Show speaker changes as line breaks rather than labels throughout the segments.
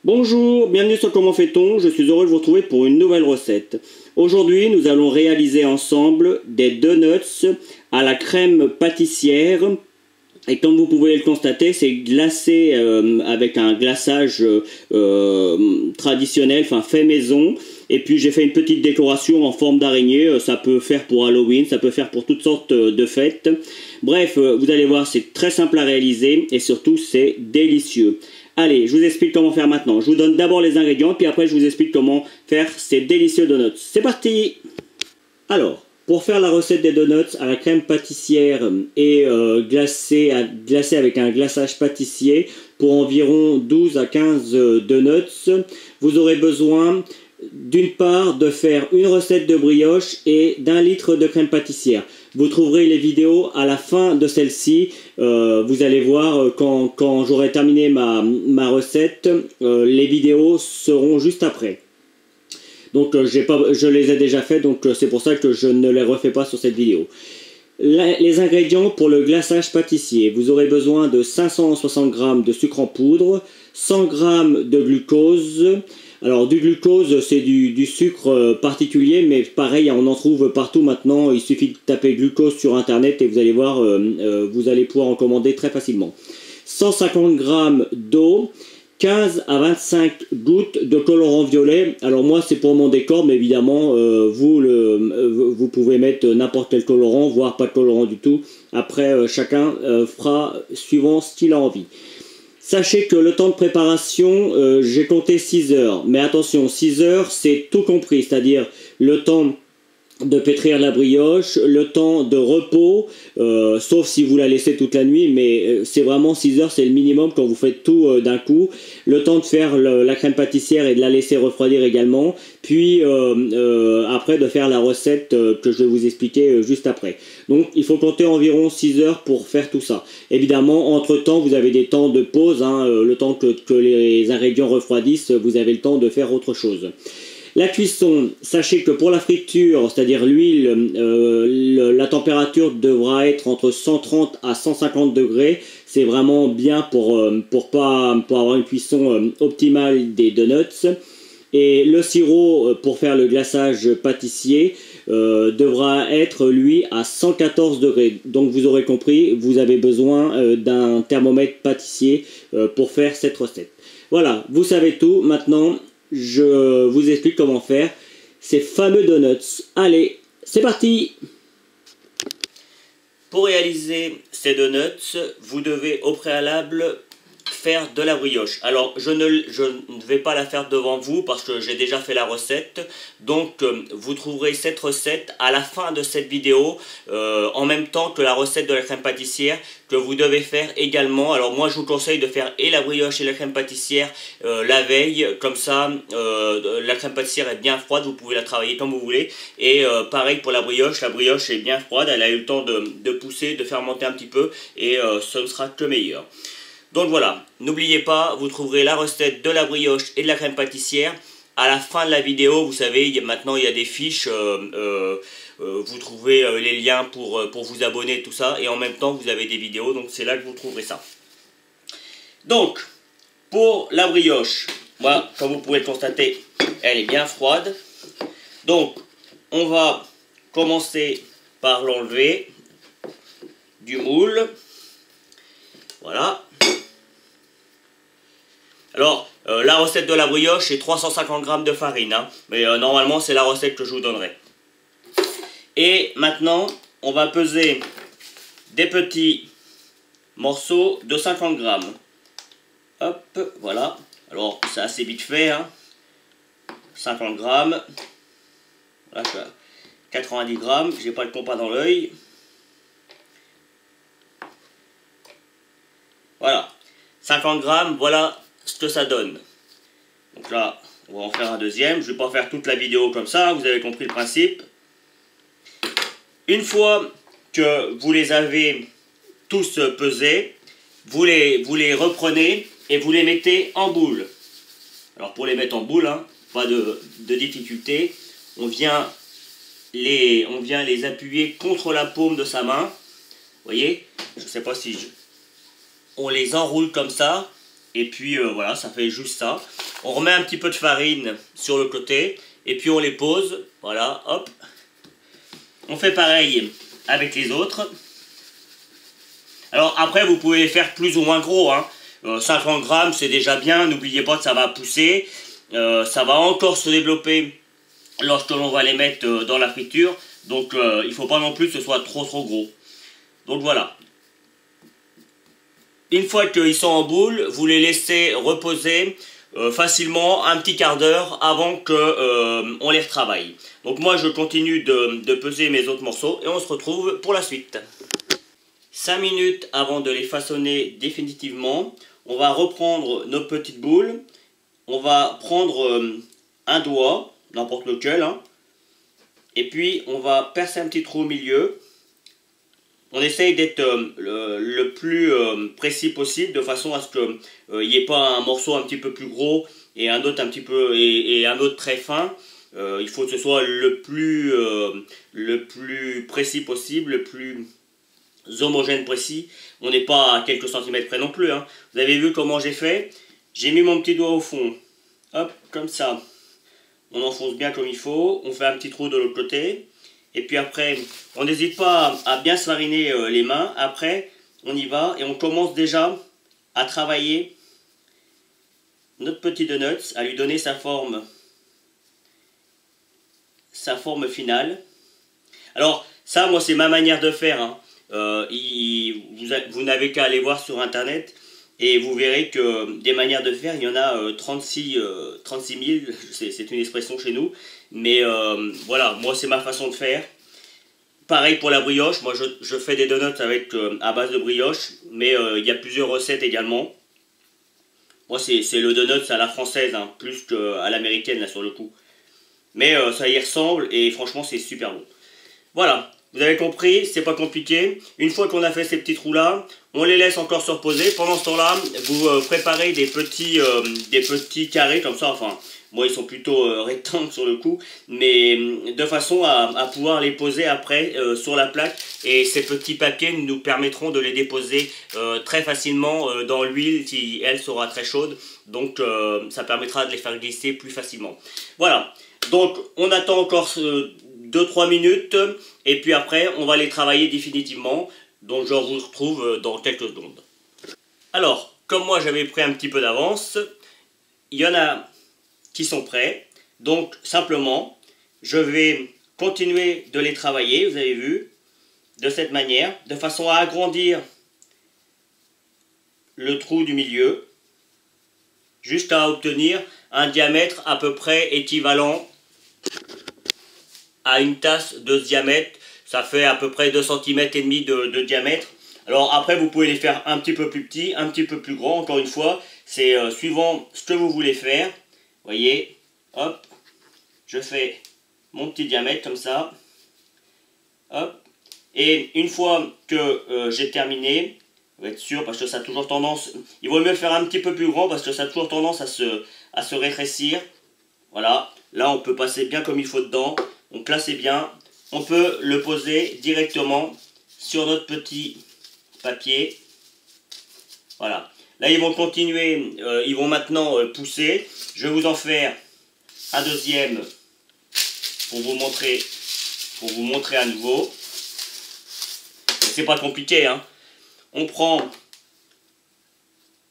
Bonjour, bienvenue sur Comment fait-on, je suis heureux de vous retrouver pour une nouvelle recette. Aujourd'hui, nous allons réaliser ensemble des donuts à la crème pâtissière. Et comme vous pouvez le constater, c'est glacé avec un glaçage traditionnel, enfin fait maison. Et puis j'ai fait une petite décoration en forme d'araignée, ça peut faire pour Halloween, ça peut faire pour toutes sortes de fêtes. Bref, vous allez voir, c'est très simple à réaliser et surtout c'est délicieux. Allez, je vous explique comment faire maintenant. Je vous donne d'abord les ingrédients, puis après je vous explique comment faire ces délicieux donuts. C'est parti! Alors, pour faire la recette des donuts à la crème pâtissière et glacé avec un glaçage pâtissier pour environ 12 à 15 donuts, vous aurez besoin d'une part de faire une recette de brioche et d'1 litre de crème pâtissière. Vous trouverez les vidéos à la fin de celle-ci. Vous allez voir quand j'aurai terminé ma recette, les vidéos seront juste après. Donc je les ai déjà fait, donc c'est pour ça que je ne les refais pas sur cette vidéo. Les ingrédients pour le glaçage pâtissier. Vous aurez besoin de 560 g de sucre en poudre, 100 g de glucose. Alors du glucose, c'est du sucre particulier, mais pareil, on en trouve partout maintenant. Il suffit de taper glucose sur internet et vous allez voir, vous allez pouvoir en commander très facilement. 150 g d'eau. 15 à 25 gouttes de colorant violet. Alors moi c'est pour mon décor, mais évidemment vous pouvez mettre n'importe quel colorant, voire pas de colorant du tout. Après chacun fera suivant ce qu'il a envie. Sachez que le temps de préparation, j'ai compté 6 heures. Mais attention, 6 heures c'est tout compris, c'est-à-dire le temps de pétrir la brioche, le temps de repos, sauf si vous la laissez toute la nuit, mais c'est vraiment 6 heures, c'est le minimum quand vous faites tout d'un coup. Le temps de faire la crème pâtissière et de la laisser refroidir également, puis après de faire la recette que je vais vous expliquer juste après. Donc il faut compter environ 6 heures pour faire tout ça. Évidemment, entre-temps, vous avez des temps de pause, le temps que les ingrédients refroidissent, vous avez le temps de faire autre chose. La cuisson, sachez que pour la friture, c'est-à-dire l'huile, la température devra être entre 130 à 150 degrés. C'est vraiment bien pour avoir une cuisson optimale des donuts. Et le sirop pour faire le glaçage pâtissier devra être, lui, à 114 degrés. Donc vous aurez compris, vous avez besoin d'un thermomètre pâtissier pour faire cette recette. Voilà, vous savez tout. Maintenant, je vous explique comment faire ces fameux donuts. Allez, c'est parti! Pour réaliser ces donuts, vous devez au préalable faire de la brioche. Alors je ne vais pas la faire devant vous parce que j'ai déjà fait la recette, donc vous trouverez cette recette à la fin de cette vidéo en même temps que la recette de la crème pâtissière que vous devez faire également. Alors moi je vous conseille de faire et la brioche et la crème pâtissière la veille, comme ça la crème pâtissière est bien froide, vous pouvez la travailler comme vous voulez, et pareil pour la brioche est bien froide, elle a eu le temps de pousser, de fermenter un petit peu, et ce ne sera que meilleur. Donc voilà, n'oubliez pas, vous trouverez la recette de la brioche et de la crème pâtissière à la fin de la vidéo. Vous savez, maintenant il y a des fiches, vous trouvez les liens pour vous abonner, tout ça, et en même temps vous avez des vidéos, donc c'est là que vous trouverez ça. Donc, pour la brioche, voilà, comme vous pouvez le constater, elle est bien froide. Donc, on va commencer par l'enlever du moule. Voilà. Alors, la recette de la brioche, c'est 350 g de farine, mais normalement, c'est la recette que je vous donnerai. Et maintenant, on va peser des petits morceaux de 50 g. Hop, voilà. Alors, c'est assez vite fait, 50 g. Voilà, 90 g, j'ai pas le compas dans l'œil. Voilà, 50 g, voilà ce que ça donne. Donc là, on va en faire un deuxième. Je ne vais pas faire toute la vidéo comme ça, vous avez compris le principe. Une fois que vous les avez tous pesés, vous les reprenez et vous les mettez en boule. Alors pour les mettre en boule, pas de difficulté, on vient les appuyer contre la paume de sa main. Vous voyez, je ne sais pas si on les enroule comme ça. Et puis voilà, ça fait juste ça. On remet un petit peu de farine sur le côté. Et puis on les pose. Voilà, hop. On fait pareil avec les autres. Alors après, vous pouvez les faire plus ou moins gros. Hein. 50 grammes, c'est déjà bien. N'oubliez pas que ça va pousser. Ça va encore se développer lorsque l'on va les mettre dans la friture. Donc il ne faut pas non plus que ce soit trop gros. Donc voilà. Une fois qu'ils sont en boule, vous les laissez reposer facilement un petit quart d'heure avant qu'on les retravaille. Donc moi je continue de peser mes autres morceaux et on se retrouve pour la suite. 5 minutes avant de les façonner définitivement, on va reprendre nos petites boules. On va prendre un doigt, n'importe lequel, hein, et puis on va percer un petit trou au milieu. On essaye d'être le plus précis possible de façon à ce qu'il n'y ait pas un morceau un petit peu plus gros et un autre un petit peu et un autre très fin. Il faut que ce soit le plus précis possible, le plus homogène précis. On n'est pas à quelques centimètres près non plus. Hein. Vous avez vu comment j'ai fait? J'ai mis mon petit doigt au fond. Hop, comme ça. On enfonce bien comme il faut. On fait un petit trou de l'autre côté. Et puis après, on n'hésite pas à bien se fariner les mains. Après, on y va et on commence déjà à travailler notre petit donut, à lui donner sa forme finale. Alors, ça, moi, c'est ma manière de faire. Hein. Vous n'avez qu'à aller voir sur Internet et vous verrez que des manières de faire, il y en a 36 000. C'est une expression chez nous. Mais voilà, moi c'est ma façon de faire. Pareil pour la brioche, moi je fais des donuts à base de brioche, mais il y a plusieurs recettes également. Moi c'est le donut à la française, hein, plus qu'à l'américaine là sur le coup. Mais ça y ressemble et franchement c'est super bon. Voilà, vous avez compris, c'est pas compliqué. Une fois qu'on a fait ces petits trous là, on les laisse encore se reposer. Pendant ce temps-là, vous préparez des petits carrés comme ça, enfin, moi ils sont plutôt rectangles sur le coup, mais de façon à pouvoir les poser après sur la plaque. Et ces petits papiers nous permettront de les déposer très facilement dans l'huile si elle sera très chaude. Donc ça permettra de les faire glisser plus facilement. Voilà, donc on attend encore 2-3 minutes et puis après on va les travailler définitivement. Donc je vous retrouve dans quelques secondes. Alors, comme moi j'avais pris un petit peu d'avance, il y en a qui sont prêts. Donc simplement, je vais continuer de les travailler, vous avez vu, de cette manière, de façon à agrandir le trou du milieu, jusqu'à obtenir un diamètre à peu près équivalent à une tasse de ce diamètre. Ça fait à peu près 2,5 cm de diamètre. Alors après vous pouvez les faire un petit peu plus petits, un petit peu plus grands, encore une fois, c'est suivant ce que vous voulez faire. Vous voyez, hop, je fais mon petit diamètre comme ça, hop, et une fois que j'ai terminé, vous êtes sûr, parce que ça a toujours tendance, il vaut mieux le faire un petit peu plus grand, parce que ça a toujours tendance à se rétrécir. Voilà, là on peut passer bien comme il faut dedans, on place bien, on peut le poser directement sur notre petit papier. Voilà, là ils vont continuer, ils vont maintenant pousser. Je vais vous en faire un deuxième pour vous montrer à nouveau. C'est pas compliqué, hein. On prend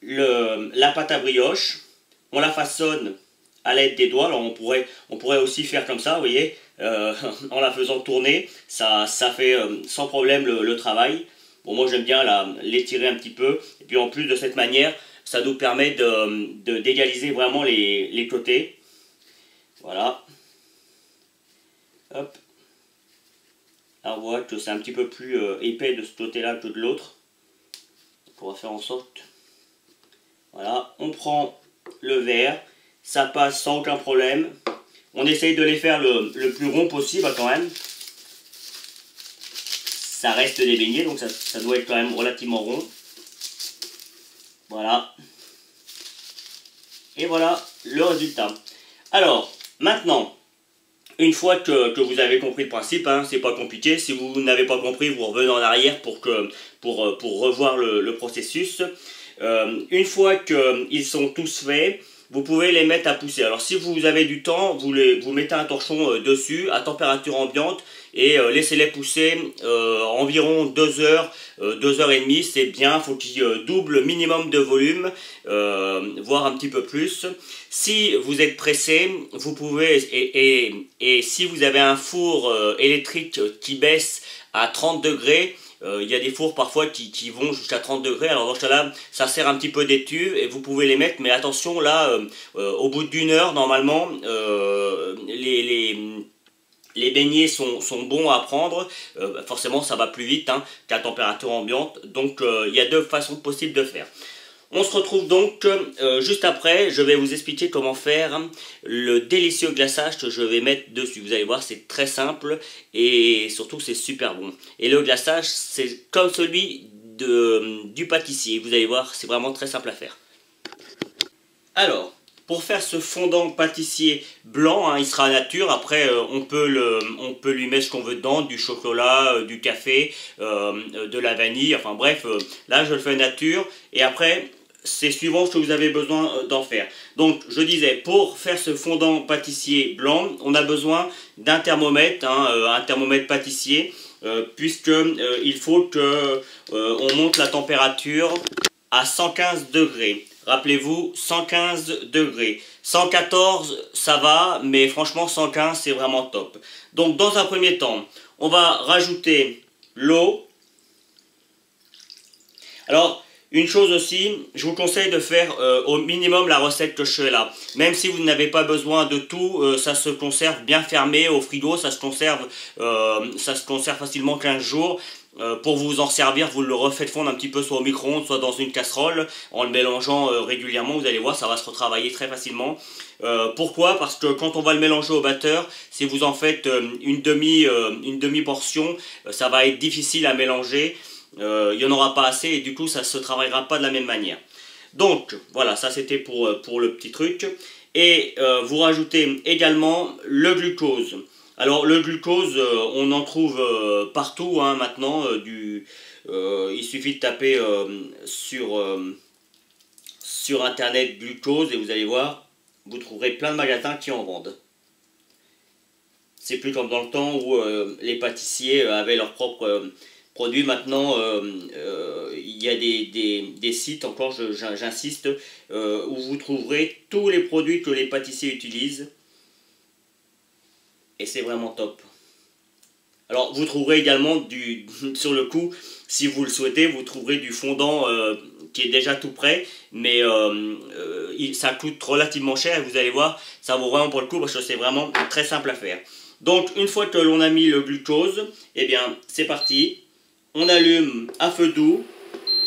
la pâte à brioche, on la façonne à l'aide des doigts. Alors on pourrait aussi faire comme ça, vous voyez, en la faisant tourner, ça fait sans problème le travail. Bon, moi j'aime bien l'étirer un petit peu, et puis en plus de cette manière, ça nous permet d'égaliser vraiment les côtés. Voilà. Hop. Alors on voit que c'est un petit peu plus épais de ce côté-là que de l'autre. On va faire en sorte. Voilà, on prend le verre, ça passe sans aucun problème. On essaye de les faire le plus rond possible quand même. Ça reste des beignets, donc ça doit être quand même relativement rond. Voilà. Et voilà le résultat. Alors, maintenant, une fois que vous avez compris le principe, hein, c'est pas compliqué. Si vous n'avez pas compris, vous revenez en arrière pour revoir le processus. Une fois qu'ils sont tous faits, vous pouvez les mettre à pousser. Alors si vous avez du temps, vous mettez un torchon dessus à température ambiante et laissez-les pousser environ 2 heures, 2 heures et demie, c'est bien, faut qu'ils doublent minimum de volume, voire un petit peu plus. Si vous êtes pressé, vous pouvez, et si vous avez un four électrique qui baisse à 30 degrés, il y a des fours parfois qui vont jusqu'à 30 degrés, alors dans ce cas-là, ça sert un petit peu d'étui et vous pouvez les mettre, mais attention là, au bout d'une heure, normalement, les beignets sont bons à prendre, forcément ça va plus vite qu'à température ambiante, donc il y a deux façons possibles de faire. On se retrouve donc juste après, je vais vous expliquer comment faire le délicieux glaçage que je vais mettre dessus. Vous allez voir, c'est très simple et surtout c'est super bon. Et le glaçage, c'est comme celui du pâtissier. Vous allez voir, c'est vraiment très simple à faire. Alors, pour faire ce fondant pâtissier blanc, il sera nature. Après, on peut lui mettre ce qu'on veut dedans, du chocolat, du café, de la vanille. Enfin bref, là je le fais nature. Et après, c'est suivant ce que vous avez besoin d'en faire. Donc, je disais, pour faire ce fondant pâtissier blanc, on a besoin d'un thermomètre, un thermomètre pâtissier, puisque il faut que on monte la température à 115 degrés. Rappelez-vous, 115 degrés. 114, ça va, mais franchement, 115, c'est vraiment top. Donc, dans un premier temps, on va rajouter l'eau. Alors, une chose aussi, je vous conseille de faire au minimum la recette que je fais là. Même si vous n'avez pas besoin de tout, ça se conserve bien fermé au frigo, ça se conserve facilement 15 jours. Pour vous en servir, vous le refaites fondre un petit peu soit au micro-ondes, soit dans une casserole, en le mélangeant régulièrement, vous allez voir, ça va se retravailler très facilement. Pourquoi? Parce que quand on va le mélanger au batteur, si vous en faites une demi-portion, ça va être difficile à mélanger. Il n'y en aura pas assez et du coup ça ne se travaillera pas de la même manière. Donc voilà, ça c'était pour le petit truc. Et vous rajoutez également le glucose. Alors le glucose, on en trouve partout maintenant. Il suffit de taper sur internet glucose et vous allez voir, vous trouverez plein de magasins qui en vendent. C'est plus comme dans le temps où les pâtissiers avaient leur propre produits. Maintenant, il y a des sites, encore j'insiste, où vous trouverez tous les produits que les pâtissiers utilisent. Et c'est vraiment top. Alors, vous trouverez également, sur le coup, si vous le souhaitez, vous trouverez du fondant qui est déjà tout prêt. Mais ça coûte relativement cher et vous allez voir, ça vaut vraiment pour le coup parce que c'est vraiment très simple à faire. Donc, une fois que l'on a mis le glucose, eh bien, c'est parti. On allume à feu doux,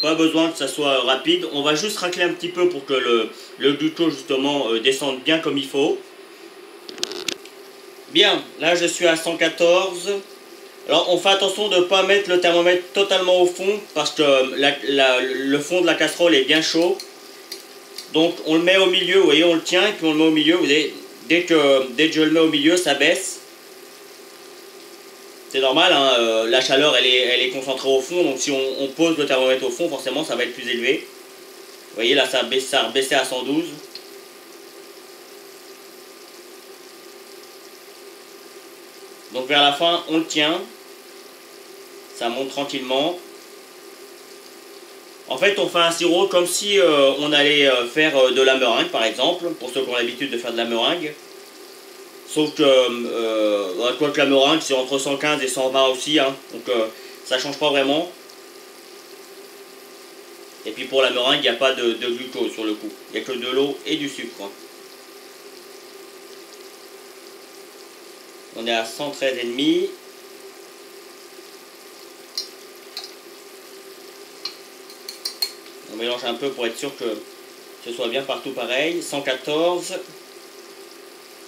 pas besoin que ça soit rapide, on va juste racler un petit peu pour que le glucose justement descende bien comme il faut. Bien, là je suis à 114. Alors on fait attention de ne pas mettre le thermomètre totalement au fond parce que le fond de la casserole est bien chaud. Donc on le met au milieu, vous voyez, on le tient et puis on le met au milieu. Vous voyez, dès que je le mets au milieu, ça baisse. C'est normal, la chaleur elle est concentrée au fond, donc si on pose le thermomètre au fond, forcément ça va être plus élevé. Vous voyez là ça a baissé à 112. Donc vers la fin on le tient, ça monte tranquillement. En fait on fait un sirop comme si on allait faire de la meringue par exemple, pour ceux qui ont l'habitude de faire de la meringue. Sauf que, quoi que la meringue, c'est entre 115 et 120 aussi, donc ça change pas vraiment. Et puis pour la meringue, il n'y a pas de glucose sur le coup. Il n'y a que de l'eau et du sucre. On est à 113,5. On mélange un peu pour être sûr que ce soit bien partout pareil. 114.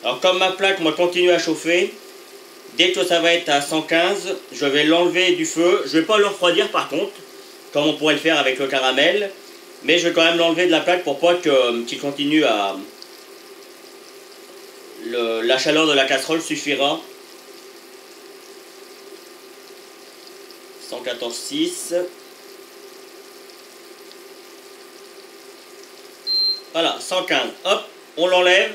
Alors comme ma plaque moi continue à chauffer, dès que ça va être à 115, je vais l'enlever du feu. Je ne vais pas le refroidir par contre, comme on pourrait le faire avec le caramel, mais je vais quand même l'enlever de la plaque pour pas qu'il continue à... La chaleur de la casserole suffira. 114,6. Voilà, 115. Hop, on l'enlève.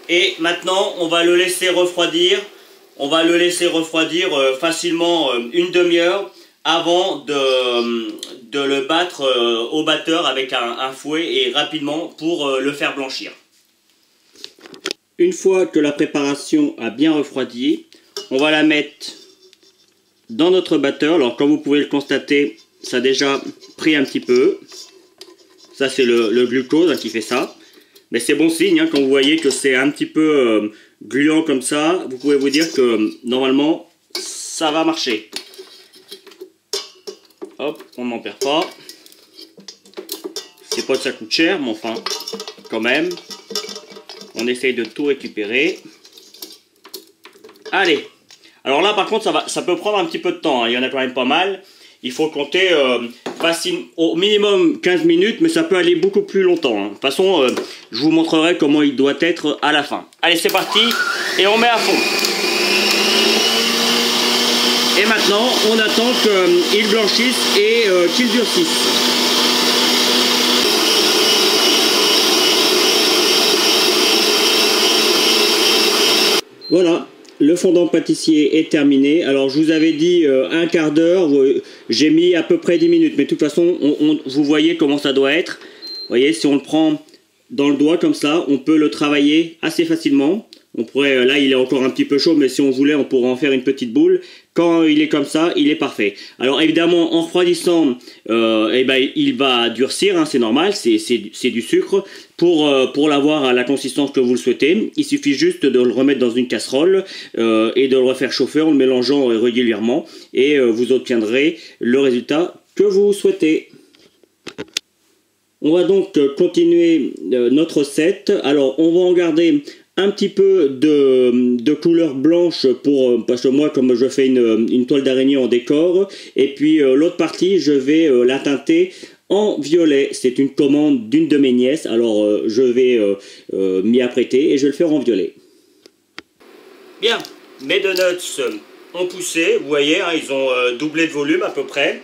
Et maintenant, on va le laisser refroidir. On va le laisser refroidir facilement une demi-heure avant de le battre au batteur avec un fouet et rapidement pour le faire blanchir. Une fois que la préparation a bien refroidi, on va la mettre dans notre batteur. Alors comme vous pouvez le constater, ça a déjà pris un petit peu. Ça c'est le glucose qui fait ça. Mais c'est bon signe, quand vous voyez que c'est un petit peu gluant comme ça, vous pouvez vous dire que normalement ça va marcher. Hop, on n'en perd pas. C'est pas que ça coûte cher, mais enfin, quand même. On essaye de tout récupérer. Allez. Alors là, par contre, ça peut prendre un petit peu de temps. Il y en a quand même pas mal. Il faut compter au minimum 15 minutes, mais ça peut aller beaucoup plus longtemps. De toute façon, je vous montrerai comment il doit être à la fin. Allez, c'est parti. Et on met à fond. Et maintenant, on attend qu'il blanchisse et qu'il durcisse. Voilà, le fondant pâtissier est terminé. Alors, je vous avais dit un quart d'heure. J'ai mis à peu près 10 minutes. Mais de toute façon, vous voyez comment ça doit être. Vous voyez, si on le prend dans le doigt comme ça, on peut le travailler assez facilement. On pourrait, là il est encore un petit peu chaud, mais si on voulait on pourrait en faire une petite boule. Quand il est comme ça, il est parfait. Alors évidemment en refroidissant, il va durcir, c'est normal, c'est du sucre. Pour l'avoir à la consistance que vous le souhaitez, il suffit juste de le remettre dans une casserole et de le refaire chauffer en le mélangeant régulièrement. Et vous obtiendrez le résultat que vous souhaitez. On va donc continuer notre recette. Alors on va en garder un petit peu de couleur blanche parce que moi comme je fais une toile d'araignée en décor, et puis l'autre partie je vais la teinter en violet. C'est une commande d'une de mes nièces, alors je vais m'y apprêter et je vais le faire en violet. Bien, mes donuts ont poussé, vous voyez, ils ont doublé de volume à peu près.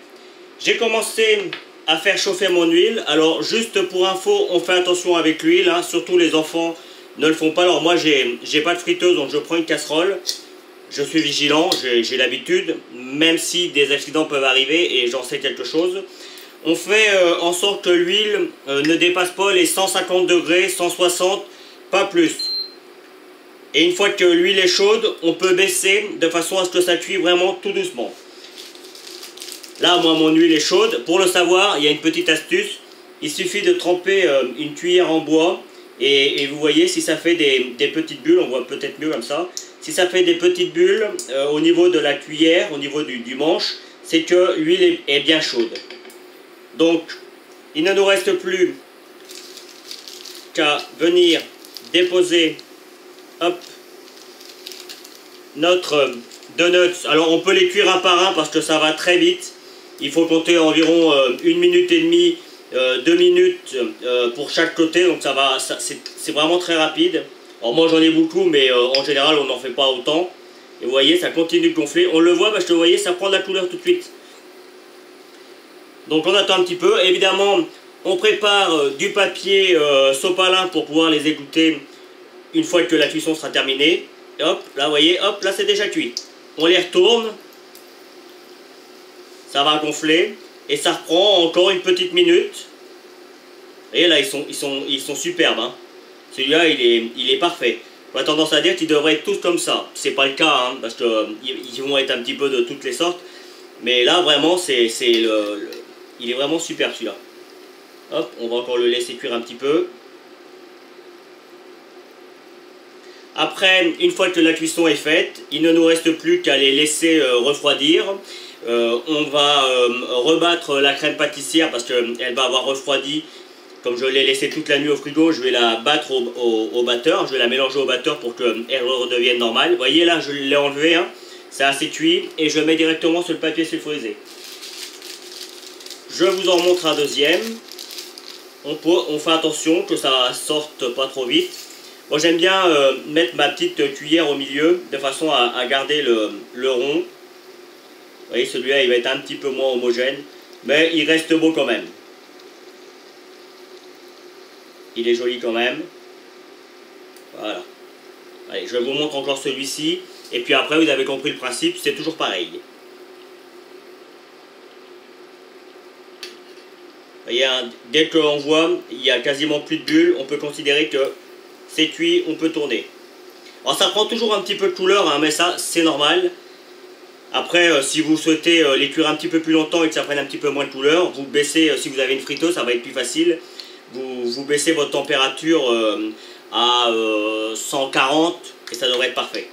J'ai commencé à faire chauffer mon huile. Alors juste pour info, on fait attention avec l'huile, surtout les enfants ne le font pas. Alors moi j'ai pas de friteuse, donc je prends une casserole. Je suis vigilant, j'ai l'habitude, même si des accidents peuvent arriver et j'en sais quelque chose. On fait en sorte que l'huile ne dépasse pas les 150 degrés, 160, pas plus. Et une fois que l'huile est chaude, on peut baisser de façon à ce que ça cuise vraiment tout doucement. Là, moi, mon huile est chaude. Pour le savoir, il y a une petite astuce. Il suffit de tremper une cuillère en bois. Et vous voyez, si ça fait des petites bulles, on voit peut-être mieux comme ça. Si ça fait des petites bulles au niveau de la cuillère, au niveau du manche, c'est que l'huile est bien chaude. Donc, il ne nous reste plus qu'à venir déposer notre donuts. Alors, on peut les cuire un par un parce que ça va très vite. Il faut compter environ 1 minute et demie, 2 minutes pour chaque côté, donc c'est vraiment très rapide. Alors moi j'en ai beaucoup, mais en général on n'en fait pas autant. Et vous voyez, ça continue de gonfler. On le voit parce que vous voyez, ça prend de la couleur tout de suite. Donc on attend un petit peu. Évidemment, on prépare du papier sopalin pour pouvoir les égoutter une fois que la cuisson sera terminée. Et hop, là vous voyez, hop, là c'est déjà cuit. On les retourne. Ça va gonfler. Et ça reprend encore une petite minute. Et là, ils sont superbes. Celui-là, il est parfait. On a tendance à dire qu'ils devraient être tous comme ça. C'est pas le cas, parce qu'ils vont être un petit peu de toutes les sortes. Mais là, vraiment, il est vraiment super, celui-là. Hop, on va encore le laisser cuire un petit peu. Après, une fois que la cuisson est faite, il ne nous reste plus qu'à les laisser refroidir. On va rebattre la crème pâtissière parce qu'elle va avoir refroidi. Comme je l'ai laissée toute la nuit au frigo, je vais la battre au batteur. Je vais la mélanger au batteur pour qu'elle redevienne normale. Vous voyez là, je l'ai enlevé. C'est assez cuit. Et je le mets directement sur le papier sulfurisé. Je vous en montre un deuxième. On fait attention que ça sorte pas trop vite. Moi j'aime bien mettre ma petite cuillère au milieu de façon à garder le rond. Vous voyez, celui-là il va être un petit peu moins homogène, mais il reste beau quand même. Il est joli quand même. Voilà. Allez, je vous montre encore celui-ci. Et puis après, vous avez compris le principe, c'est toujours pareil. Vous voyez, hein, dès qu'on voit, il n'y a quasiment plus de bulles, on peut considérer que c'est cuit, on peut tourner. Alors ça prend toujours un petit peu de couleur, hein, mais ça, c'est normal. Après, si vous souhaitez les cuire un petit peu plus longtemps et que ça prenne un petit peu moins de couleur, vous baissez, si vous avez une friteuse, ça va être plus facile. Vous baissez votre température à 140 et ça devrait être parfait.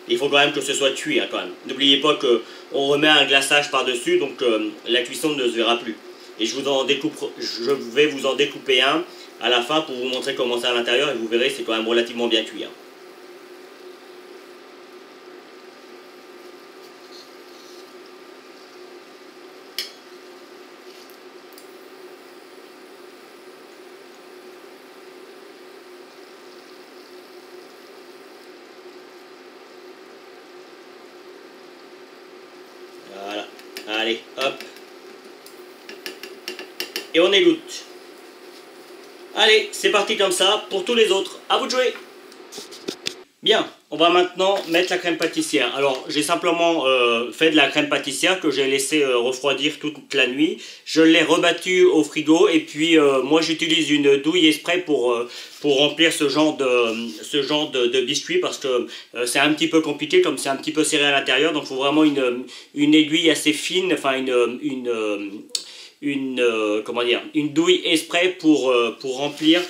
Il faut quand même que ce soit cuit, hein, quand même. N'oubliez pas qu'on remet un glaçage par-dessus, donc la cuisson ne se verra plus. Et je vais vous en découper un à la fin pour vous montrer comment c'est à l'intérieur et vous verrez, c'est quand même relativement bien cuit. Hein. Voilà. Allez, hop. Et on égoutte. Allez, c'est parti comme ça pour tous les autres. À vous de jouer. Bien, on va maintenant mettre la crème pâtissière. Alors, j'ai simplement fait de la crème pâtissière que j'ai laissé refroidir toute la nuit. Je l'ai rebattue au frigo et puis moi j'utilise une douille exprès pour remplir ce genre de biscuit parce que c'est un petit peu compliqué comme c'est un petit peu serré à l'intérieur. Donc, il faut vraiment une aiguille assez fine, enfin comment dire, une douille exprès pour remplir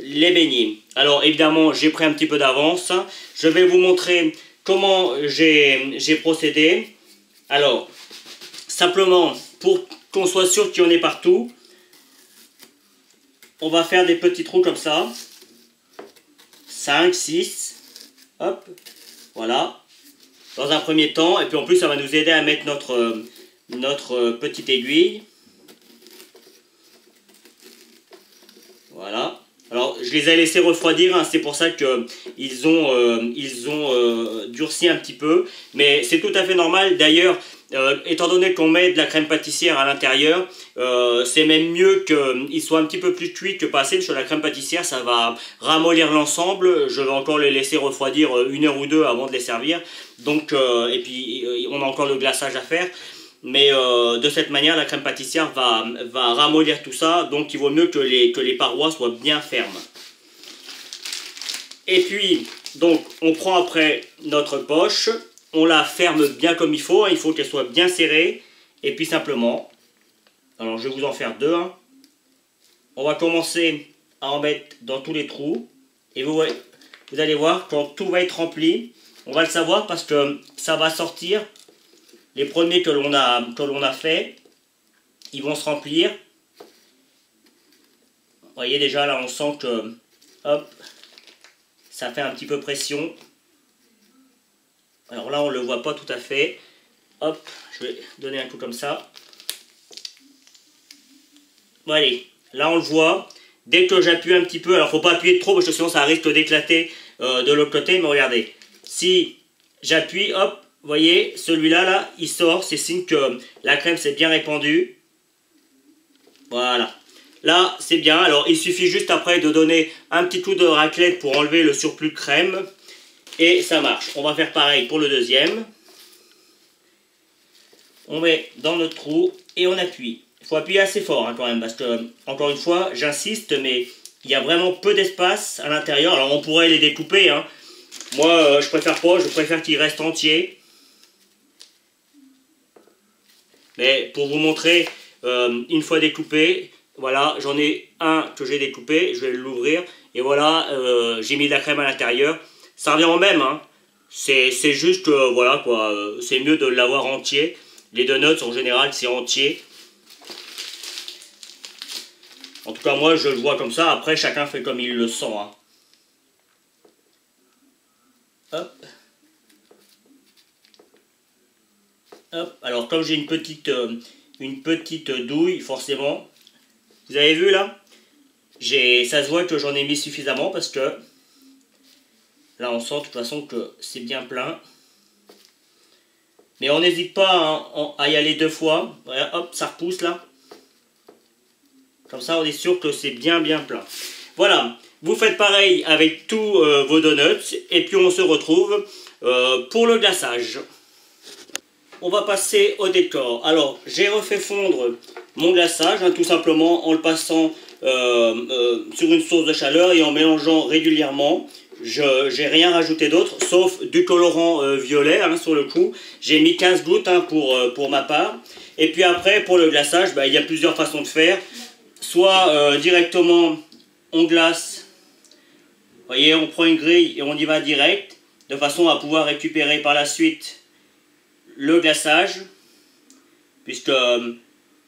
les beignets. Alors évidemment j'ai pris un petit peu d'avance. Je vais vous montrer comment j'ai procédé. Alors simplement pour qu'on soit sûr qu'il y en ait partout, on va faire des petits trous comme ça. 5, 6. Hop. Voilà. Dans un premier temps. Et puis en plus ça va nous aider à mettre notre petite aiguille. Voilà. Alors, je les ai laissés refroidir, hein, c'est pour ça qu'ils ont durci un petit peu. Mais c'est tout à fait normal. D'ailleurs, étant donné qu'on met de la crème pâtissière à l'intérieur, c'est même mieux qu'ils soient un petit peu plus cuits que passés. Parce que la crème pâtissière, ça va ramollir l'ensemble. Je vais encore les laisser refroidir 1 heure ou 2 avant de les servir. Donc, et puis, on a encore le glaçage à faire. Mais de cette manière, la crème pâtissière va ramollir tout ça, donc il vaut mieux que les parois soient bien fermes. Et puis, donc, on prend après notre poche, on la ferme bien comme il faut qu'elle soit bien serrée, et puis simplement, alors je vais vous en faire 2, hein. On va commencer à en mettre dans tous les trous, et vous allez voir, quand tout va être rempli, on va le savoir parce que ça va sortir. Les premiers que l'on a fait, ils vont se remplir. Vous voyez déjà là on sent que hop, ça fait un petit peu pression. Alors là on ne le voit pas tout à fait. Hop, je vais donner un coup comme ça. Bon allez, là on le voit. Dès que j'appuie un petit peu, alors faut pas appuyer trop parce que sinon ça risque d'éclater de l'autre côté. Mais regardez, si j'appuie, hop. Vous voyez, celui-là, là, il sort, c'est signe que la crème s'est bien répandue. Voilà. Là, c'est bien. Alors, il suffit juste après de donner un petit coup de raclette pour enlever le surplus de crème. Et ça marche. On va faire pareil pour le deuxième. On met dans notre trou et on appuie. Il faut appuyer assez fort hein, quand même, parce que, encore une fois, j'insiste, mais il y a vraiment peu d'espace à l'intérieur. Alors, on pourrait les découper, hein. Moi, je préfère pas, je préfère qu'ils restent entiers. Mais pour vous montrer, une fois découpé, voilà, j'en ai un que j'ai découpé, je vais l'ouvrir, et voilà, j'ai mis de la crème à l'intérieur. Ça revient au même, hein. C'est juste que, voilà, quoi, c'est mieux de l'avoir entier. Les donuts, en général, c'est entier. En tout cas, moi, je le vois comme ça. Après, chacun fait comme il le sent, hein. Hop. Hop. Alors, comme j'ai une petite douille, forcément, vous avez vu là, ça se voit que j'en ai mis suffisamment parce que là, on sent de toute façon que c'est bien plein. Mais on n'hésite pas hein, à y aller 2 fois. Voilà, hop, ça repousse là. Comme ça, on est sûr que c'est bien plein. Voilà, vous faites pareil avec tous vos donuts. Et puis, on se retrouve pour le glaçage. On va passer au décor. Alors, j'ai refait fondre mon glaçage, hein, tout simplement en le passant sur une source de chaleur et en mélangeant régulièrement. J'ai rien rajouté d'autre, sauf du colorant violet, hein, sur le coup. J'ai mis 15 gouttes, hein, pour ma part. Et puis après, pour le glaçage, il y a plusieurs façons de faire. Soit directement, on glace. Vous voyez, on prend une grille et on y va direct, de façon à pouvoir récupérer par la suite le glaçage, puisque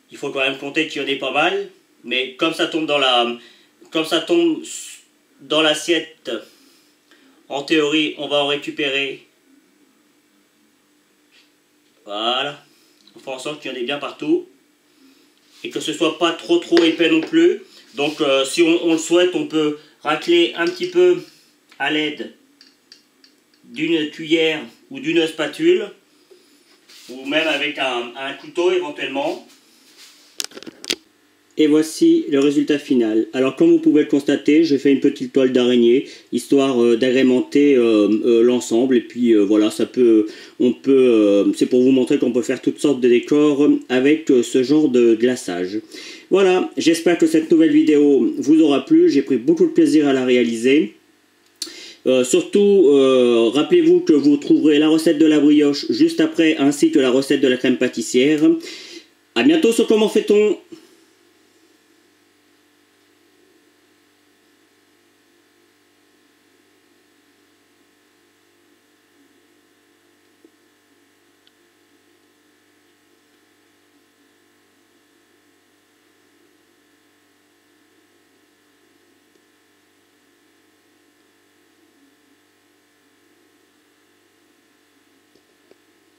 il faut quand même compter qu'il y en ait pas mal. Mais comme ça tombe dans l'assiette, en théorie, on va en récupérer. Voilà. On fait en sorte qu'il y en ait bien partout. Et que ce soit pas trop épais non plus. Donc si on le souhaite, on peut racler un petit peu à l'aide d'une cuillère ou d'une spatule. Ou même avec un couteau éventuellement. Et voici le résultat final. Alors comme vous pouvez le constater, j'ai fait une petite toile d'araignée, histoire d'agrémenter l'ensemble. Et puis voilà, c'est pour vous montrer qu'on peut faire toutes sortes de décors avec ce genre de glaçage. Voilà, j'espère que cette nouvelle vidéo vous aura plu. J'ai pris beaucoup de plaisir à la réaliser. Surtout, rappelez-vous que vous trouverez la recette de la brioche juste après, ainsi que la recette de la crème pâtissière. A bientôt sur Comment fait-on ?